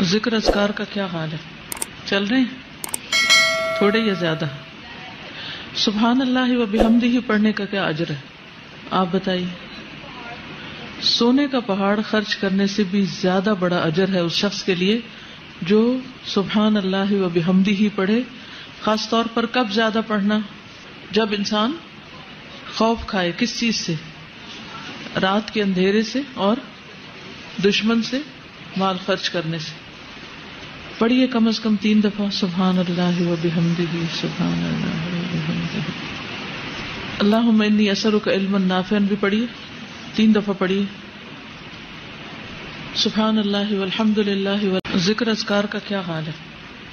ذکر اذکار کا کیا حال ہے؟ چل رہے ہیں تھوڑے یا زیادہ؟ سبحان اللہ و بحمدہ پڑھنے کا کیا اجر ہے آپ بتائیے؟ سونے کا پہاڑ خرچ کرنے سے بھی زیادہ بڑا اجر ہے اس شخص کے لیے جو سبحان اللہ و بحمدہ پڑھے. خاص طور پر کب زیادہ پڑھنا؟ جب انسان خوف کھائے. کس چیز سے؟ رات کے اندھیرے سے اور دشمن سے مال خرچ کرنے سے. پڑھیے کم از کم 3 دفعہ سبحان اللہ و بحمدہ سبحان اللہ و بحمدہ. اللہم انی اسألک علما نافعا بھی پڑھیے 3 دفعہ پڑھیے. سبحان اللہ والحمد للہ. ذکر اذکار کا کیا حال ہے؟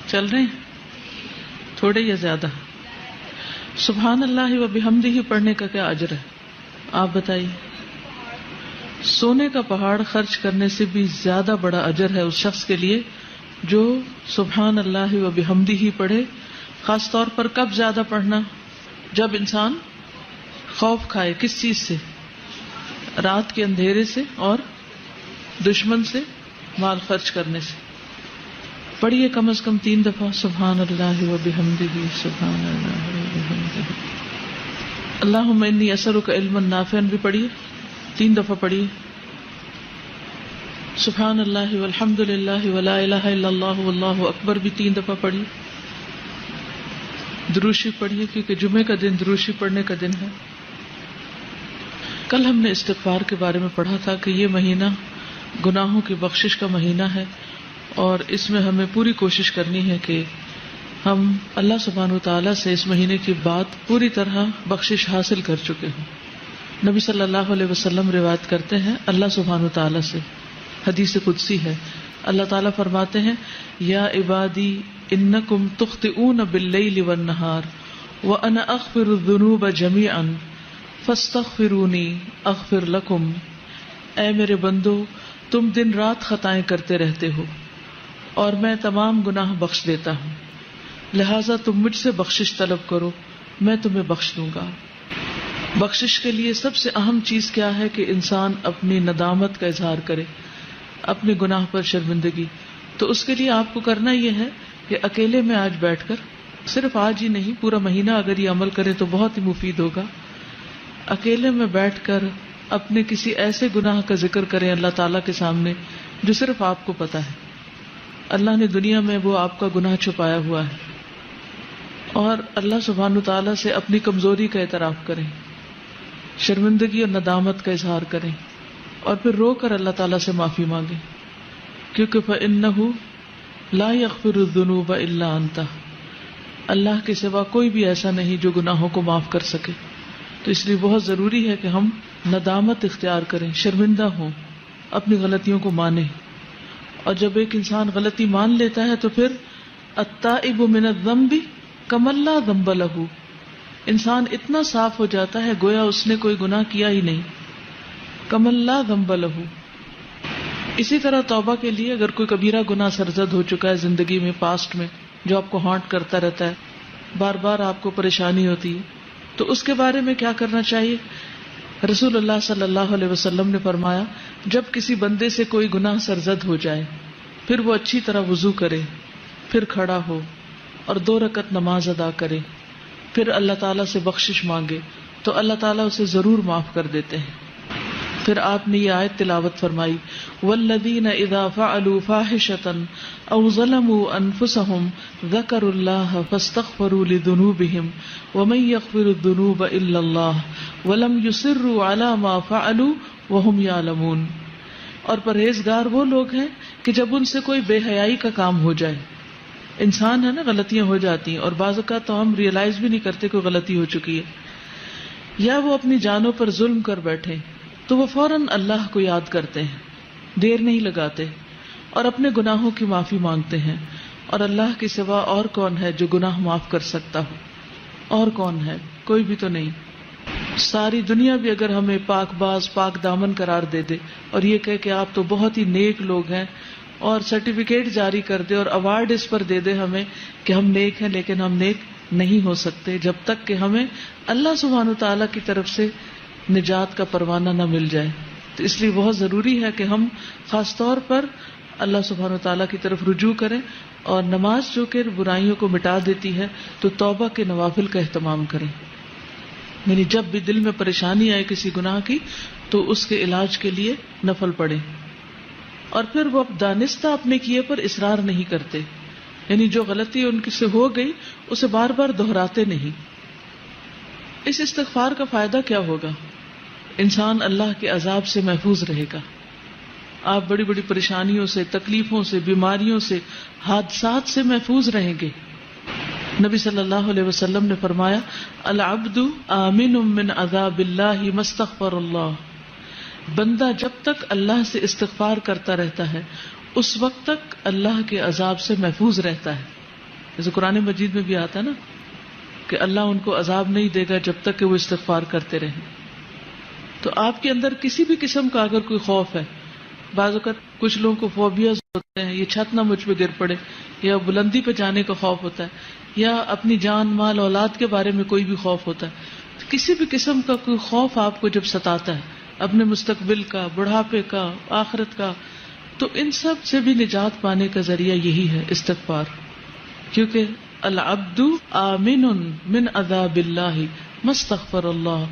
چل رہے ہیں تھوڑے یا زیادہ؟ سبحان اللہ و بحمدہ پڑھنے کا کیا اجر ہے آپ بتائیے؟ سونے کا پہاڑ خرچ کرنے سے بھی زیادہ بڑا اجر ہے اس شخص کے لیے جو سبحان اللہ و بحمدہ پڑھے. خاص طور پر کب زیادہ پڑھنا؟ جب انسان خوف کھائے. کس چیز سے؟ رات کے اندھیرے سے اور دشمن سے مال خرچ کرنے سے. پڑھیے کم از کم 3 دفعہ سبحان اللہ و بحمدہ سبحان اللہ و بحمدہ. اللہم انی اسألک علما نافعا بھی پڑھیے 3 دفعہ پڑھیے. سبحان اللہ والحمد للہ ولا الہ الا اللہ واللہ اکبر بھی 3 دفعہ پڑھیے. دروشی پڑھیے کیونکہ جمعے کا دن دروشی پڑھنے کا دن ہے. کل ہم نے استغفار کے بارے میں پڑھا تھا کہ یہ مہینہ گناہوں کی بخشش کا مہینہ ہے اور اس میں ہمیں پوری کوشش کرنی ہے کہ ہم اللہ سبحانہ وتعالی سے اس مہینے کی بات پوری طرح بخشش حاصل کر چکے ہوں. نبی صلی اللہ علیہ وسلم روایت کرتے ہیں اللہ سبحانہ وتعالی سے، حدیث قدسی ہے. اللہ تعالیٰ فرماتے ہیں یا عبادی انکم تخطئون باللیل والنہار وانا اغفر الذنوب جمیعا فاستغفرونی اغفر لکم. اے میرے بندو تم دن رات خطائیں کرتے رہتے ہو اور میں تمام گناہ بخش دیتا ہوں، لہٰذا تم مجھ سے بخشش طلب کرو میں تمہیں بخش دوں گا. بخشش کے لیے سب سے اہم چیز کیا ہے کہ انسان اپنی ندامت کا اظہار کرے، اپنے گناہ پر شرمندگی. تو اس کے لیے آپ کو کرنا یہ ہے کہ اکیلے میں آج بیٹھ کر، صرف آج ہی نہیں پورا مہینہ اگر یہ عمل کریں تو بہت ہی مفید ہوگا. اکیلے میں بیٹھ کر اپنے کسی ایسے گناہ کا ذکر کریں اللہ تعالیٰ کے سامنے جو صرف آپ کو پتا ہے. اللہ نے دنیا میں وہ آپ کا گناہ چھپایا ہوا ہے اور اللہ سبحانہ تعالیٰ سے اپنی کمزوری کا اعتراف کریں، شرمندگی اور ندامت کا اظہار کریں اور پھر رو کر اللہ تعالیٰ سے معافی مانگیں کیونکہ فَإِنَّهُ لَا يَغْفِرُ الذُّنُوبَ إِلَّا أَنْتَ. اللہ کے سوا کوئی بھی ایسا نہیں جو گناہوں کو معاف کر سکے. تو اس لیے بہت ضروری ہے کہ ہم ندامت اختیار کریں، شرمندہ ہوں، اپنی غلطیوں کو مانیں. اور جب ایک انسان غلطی مان لیتا ہے تو پھر التائب من الذنب کمن لا ذنب لہ. انسان اتنا صاف ہو جاتا ہے گویا اس نے کوئی گناہ کیا ہی نہیں. کمن لا ذنب لہ. اسی طرح توبہ کے لیے اگر کوئی کبیرہ گناہ سرزد ہو چکا ہے زندگی میں، پاسٹ میں، جو آپ کو ہانٹ کرتا رہتا ہے، بار بار آپ کو پریشانی ہوتی ہے، تو اس کے بارے میں کیا کرنا چاہیے؟ رسول اللہ صلی اللہ علیہ وسلم نے فرمایا جب کسی بندے سے کوئی گناہ سرزد ہو جائے پھر وہ اچھی طرح وضو کرے، پھر کھڑا ہو اور 2 رکعت نماز ادا کرے، پھر اللہ تعالیٰ سے بخشش مانگے تو اللہ تعالیٰ اسے ضرور معاف کر دیتے ہیں. پھر آپ نے یہ آیت تلاوت فرمائی والذین اذا فعلوا فاحشة او ظلموا انفسهم ذکروا اللہ فاستغفروا لذنوبهم ومن یغفر الذنوب الا اللہ ولم یصروا علی ما فعلوا وهم یعلمون. اور پرہیزگار وہ لوگ ہیں کہ جب ان سے کوئی بے حیائی کا کام ہو جائے، انسان ہے نا غلطیاں ہو جاتی ہیں اور بعض اوقات تو ہم ریئلائز بھی نہیں کرتے کوئی غلطی ہو چکی ہے، یا وہ اپنی جانوں پر ظلم کر بیٹھے تو وہ فوراً اللہ کو یاد کرتے ہیں، دیر نہیں لگاتے اور اپنے گناہوں کی معافی مانگتے ہیں. اور اللہ کے سوا اور کون ہے جو گناہ معاف کر سکتا ہو؟ اور کون ہے؟ کوئی بھی تو نہیں. ساری دنیا بھی اگر ہمیں پاک باز پاک دامن قرار دے دے اور یہ کہے کہ آپ تو بہت ہی نیک لوگ ہیں اور سرٹیفکیٹ جاری کر دے اور ایوارڈ اس پر دے دے ہمیں کہ ہم نیک ہیں، لیکن ہم نیک نہیں ہو سکتے جب تک کہ ہمیں اللہ سبحانہ تعالیٰ کی طرف سے نجات کا پروانہ نہ مل جائے. تو اس لیے بہت ضروری ہے کہ ہم خاص طور پر اللہ سبحانہ وتعالیٰ کی طرف رجوع کریں، اور نماز جو کہ برائیوں کو مٹا دیتی ہے تو توبہ کے نوافل کا اہتمام کریں. یعنی جب بھی دل میں پریشانی آئے کسی گناہ کی تو اس کے علاج کے لیے نفل پڑھیں، اور پھر وہ دانستہ اپنے کیے پر اصرار نہیں کرتے. یعنی جو غلطی ان سے ہو گئی اسے بار بار دہراتے نہیں. اس استغفار کا فائدہ کیا ہوگا؟ انسان اللہ کے عذاب سے محفوظ رہے گا. آپ بڑی بڑی پریشانیوں سے، تکلیفوں سے، بیماریوں سے، حادثات سے محفوظ رہیں گے. نبی صلی اللہ علیہ وسلم نے فرمایا العبد آمن من عذاب اللہ ما استغفر اللہ. بندہ جب تک اللہ سے استغفار کرتا رہتا ہے اس وقت تک اللہ کے عذاب سے محفوظ رہتا ہے. جیسے قرآن مجید میں بھی آتا ہے نا کہ اللہ ان کو عذاب نہیں دے گا جب تک کہ وہ استغفار کرتے رہیں. تو آپ کے اندر کسی بھی قسم کا اگر کوئی خوف ہے، بعض اوقات کچھ لوگوں کو فوبیاز ہوتے ہیں، یہ چھت نہ مجھ پہ گر پڑے، یا بلندی پہ جانے کا خوف ہوتا ہے، یا اپنی جان مال اولاد کے بارے میں کوئی بھی خوف ہوتا ہے. کسی بھی قسم کا کوئی خوف آپ کو جب ستاتا ہے اپنے مستقبل کا، بڑھاپے کا، آخرت کا، تو ان سب سے بھی نجات پانے کا ذریعہ یہی ہے استغفار. کیونکہ العبد آمن من عذاب اللہ ما استغفر اللہ،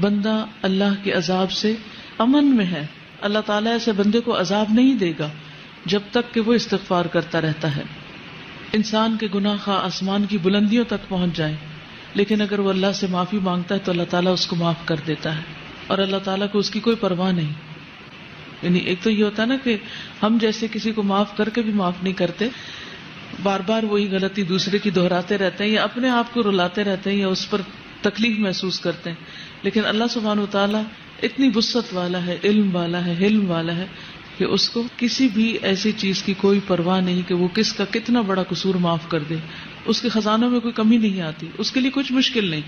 بندہ اللہ کے عذاب سے امن میں ہے. اللہ تعالیٰ ایسے بندے کو عذاب نہیں دے گا جب تک کہ وہ استغفار کرتا رہتا ہے. انسان کے گناہ خواہ آسمان کی بلندیوں تک پہنچ جائیں، لیکن اگر وہ اللہ سے معافی مانگتا ہے تو اللہ تعالیٰ اس کو معاف کر دیتا ہے، اور اللہ تعالیٰ کو اس کی کوئی پرواہ نہیں. یعنی ایک تو یہ ہوتا ہے نا کہ ہم جیسے کسی کو معاف کر کے بھی معاف نہیں کرتے، بار بار وہی غلطی دوسرے کی دہراتے رہتے ہیں، یا اپنے آپ کو رلاتے رہتے ہیں، یا اس پر تکلیف محسوس کرتے ہیں. لیکن اللہ سبحانہ وتعالیٰ اتنی وسعت والا ہے، علم والا ہے، حلم والا ہے کہ اس کو کسی بھی ایسی چیز کی کوئی پرواہ نہیں کہ وہ کس کا کتنا بڑا قصور معاف کر دے. اس کے خزانوں میں کوئی کمی نہیں آتی، اس کے لیے کچھ مشکل نہیں،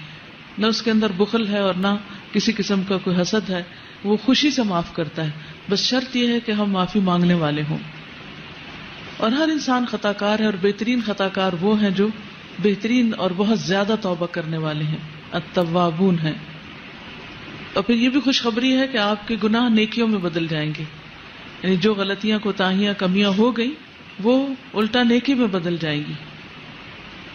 نہ اس کے اندر بخل ہے اور نہ کسی قسم کا کوئی حسد ہے. وہ خوشی سے معاف کرتا ہے، بس شرط یہ ہے کہ ہم معافی مانگنے والے ہوں. اور ہر انسان خطا کار ہے، اور بہترین خطا کار وہ ہیں جو بہترین اور بہت زیادہ توبہ کرنے والے ہیں، التوابون ہیں. اور پھر یہ بھی خوشخبری ہے کہ آپ کے گناہ نیکیوں میں بدل جائیں گے. یعنی جو غلطیاں، کوتاہیاں، کمیاں ہو گئی وہ الٹا نیکی میں بدل جائیں گی.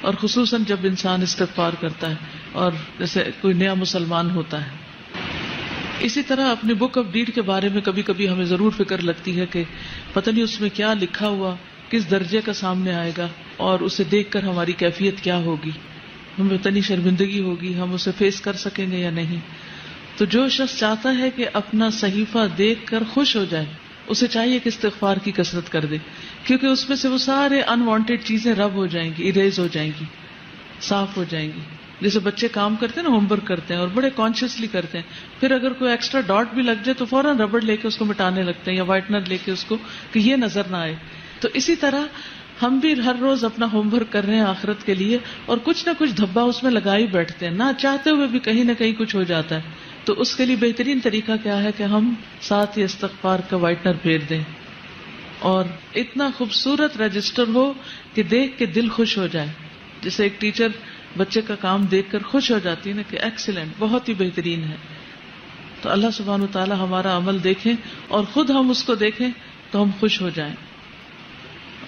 اور خصوصاً جب انسان استغفار کرتا ہے اور جیسے کوئی نیا مسلمان ہوتا ہے. اسی طرح اپنی بک آف ڈیڈ کے بارے میں کبھی کبھی ہمیں ضرور فکر لگتی ہے کہ پتہ نہیں اس میں کیا لکھا ہوا کس درجے کا سامنے آئے گا، اور اسے دیکھ کر ہماری کیفیت کیا ہوگی، ہمیں اتنی شرمندگی ہوگی، ہم اسے فیس کر سکیں گے یا نہیں. تو جو شخص چاہتا ہے کہ اپنا صحیفہ دیکھ کر خوش ہو جائے، اسے چاہیے کہ استغفار کی کثرت کر دے، کیونکہ اس میں سے وہ سارے انوانٹیڈ چیزیں رب ہو جائیں گی، اریز ہو جائیں گی، صاف ہو جائیں گی. جیسے بچے کام کرتے ہیں نا، ہوم ورک کرتے ہیں اور بڑے کانشیسلی کرتے ہیں، پھر اگر کوئی ایکسٹرا ڈاٹ بھی لگ جائے تو فوراً ربڑ لے کے اس کو مٹانے لگتے ہیں، یا وائٹنر لے کے اس کو کہ یہ نظر نہ آئے. تو اسی طرح ہم بھی ہر روز اپنا ہوم ورک کر رہے ہیں آخرت کے لیے، اور کچھ نہ کچھ دھبا اس میں لگا ہی بیٹھتے ہیں، نہ چاہتے ہوئے بھی کہیں نہ کہیں کچھ ہو جاتا ہے. تو اس کے لیے بہترین طریقہ کیا ہے کہ ہم ساتھ ہی استغفار کا وائٹنر پھیر دیں، اور اتنا خوبصورت رجسٹر ہو کہ دیکھ کے دل خوش ہو جائے. جیسے ایک ٹیچر بچے کا کام دیکھ کر خوش ہو جاتی ہے نا کہ ایکسیلنٹ، بہت ہی بہترین ہے. تو اللہ سبحانہ وتعالی ہمارا عمل دیکھیں اور خود ہم اس کو دیکھیں تو ہم خوش ہو جائیں.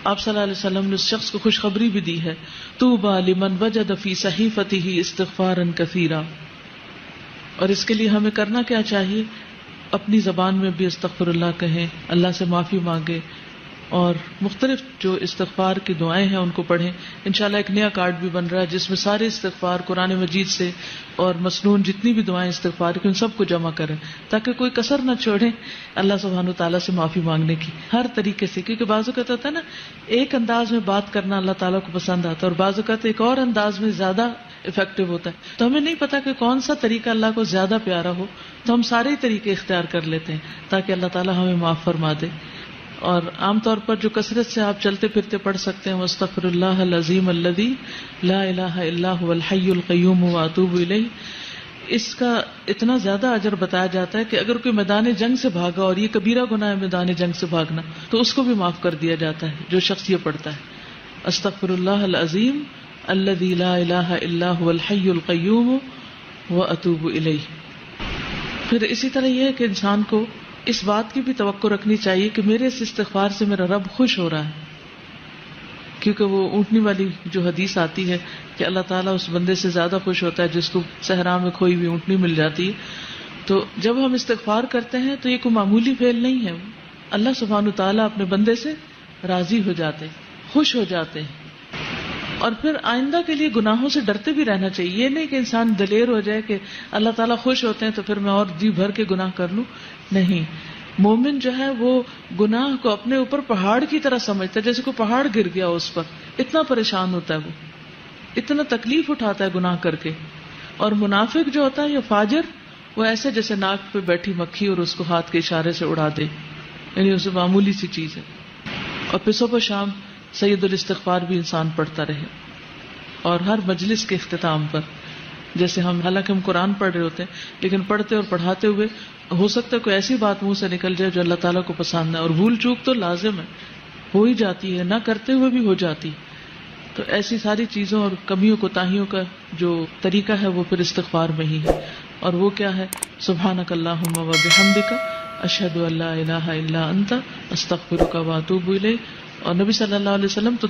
آپ صلی اللہ علیہ وسلم نے اس شخص کو خوشخبری بھی دی ہے، طوبی لمن وجد فی صحیفته استغفارا کثیرا. اور اس کے لیے ہمیں کرنا کیا چاہیے؟ اپنی زبان میں بھی استغفر اللہ کہیں، اللہ سے معافی مانگے، اور مختلف جو استغفار کی دعائیں ہیں ان کو پڑھیں. انشاءاللہ ایک نیا کارڈ بھی بن رہا ہے جس میں سارے استغفار قرآن مجید سے اور مسنون جتنی بھی دعائیں استغفار کی ان سب کو جمع کریں، تاکہ کوئی کسر نہ چھوڑیں اللہ سبحانہ وتعالیٰ سے معافی مانگنے کی ہر طریقے سے. کیونکہ بعض اوقات ہوتا ہے نا، ایک انداز میں بات کرنا اللہ تعالیٰ کو پسند آتا ہے، اور بعض اوقات ایک اور انداز میں زیادہ افیکٹو ہوتا ہے. تو ہمیں نہیں پتا کہ کون سا طریقہ اللہ کو زیادہ پیارا ہو، تو ہم سارے طریقے اختیار کر لیتے ہیں تاکہ اللہ تعالیٰ ہمیں معاف فرما دے. اور عام طور پر جو کثرت سے آپ چلتے پھرتے پڑھ سکتے ہیں، واستغفر اللہ العظیم الذی لا الہ الا هو الحی القیوم واتوب الیہ، اس کا اتنا زیادہ اجر بتایا جاتا ہے کہ اگر کوئی میدان جنگ سے بھاگا، اور یہ کبیرہ گناہ ہے میدان جنگ سے بھاگنا، تو اس کو بھی معاف کر دیا جاتا ہے جو شخص یہ پڑھتا ہے استغفر اللہ العظیم الذی لا الہ الا هو الحی القیوم واتوب الیہ. پھر اسی طرح یہ ہے کہ انسان کو اس بات کی بھی توقع رکھنی چاہیے کہ میرے اس استغفار سے میرا رب خوش ہو رہا ہے، کیونکہ وہ اونٹنی والی جو حدیث آتی ہے کہ اللہ تعالیٰ اس بندے سے زیادہ خوش ہوتا ہے جس کو صحرا میں کھوئی ہوئی اونٹنی مل جاتی ہے۔ تو جب ہم استغفار کرتے ہیں تو یہ کوئی معمولی فعل نہیں ہے، اللہ سبحانہ تعالیٰ اپنے بندے سے راضی ہو جاتے ہیں، خوش ہو جاتے ہیں۔ اور پھر آئندہ کے لیے گناہوں سے ڈرتے بھی رہنا چاہیے، یہ نہیں کہ انسان دلیر ہو جائے کہ اللہ تعالیٰ خوش ہوتے ہیں تو پھر میں اور جی بھر کے گناہ کر لوں، نہیں۔ مومن جو ہے وہ گناہ کو اپنے اوپر پہاڑ کی طرح سمجھتا ہے، جیسے کوئی پہاڑ گر گیا اس پر، اتنا پریشان ہوتا ہے، وہ اتنا تکلیف اٹھاتا ہے گناہ کر کے۔ اور منافق جو ہوتا ہے یا فاجر، وہ ایسے جیسے ناک پہ بیٹھی مکھی اور اس کو ہاتھ کے اشارے سے اڑا دے، یعنی اسے معمولی سی چیز ہے۔ اور پھر صبح و شام سید الاستغفار بھی انسان پڑھتا رہے، اور ہر مجلس کے اختتام پر، جیسے حالانکہ ہم قرآن پڑھ رہے ہوتے ہیں لیکن پڑھتے اور پڑھاتے ہوئے ہو سکتا ہے کوئی ایسی بات منہ سے نکل جائے جو اللہ تعالیٰ کو پسند ہے، اور بھول چوک تو لازم ہے، ہو ہی جاتی ہے، نہ کرتے ہوئے بھی ہو جاتی۔ تو ایسی ساری چیزوں اور کمیوں کوتاہیوں کا جو طریقہ ہے وہ پھر استغفار میں ہی ہے، اور وہ کیا ہے؟ سبحانک اللہم و بحمدک اشہد ان لا الہ الا انت استغفرک و اتوب الیک۔ اور نبی صلی اللہ علیہ وسلم تو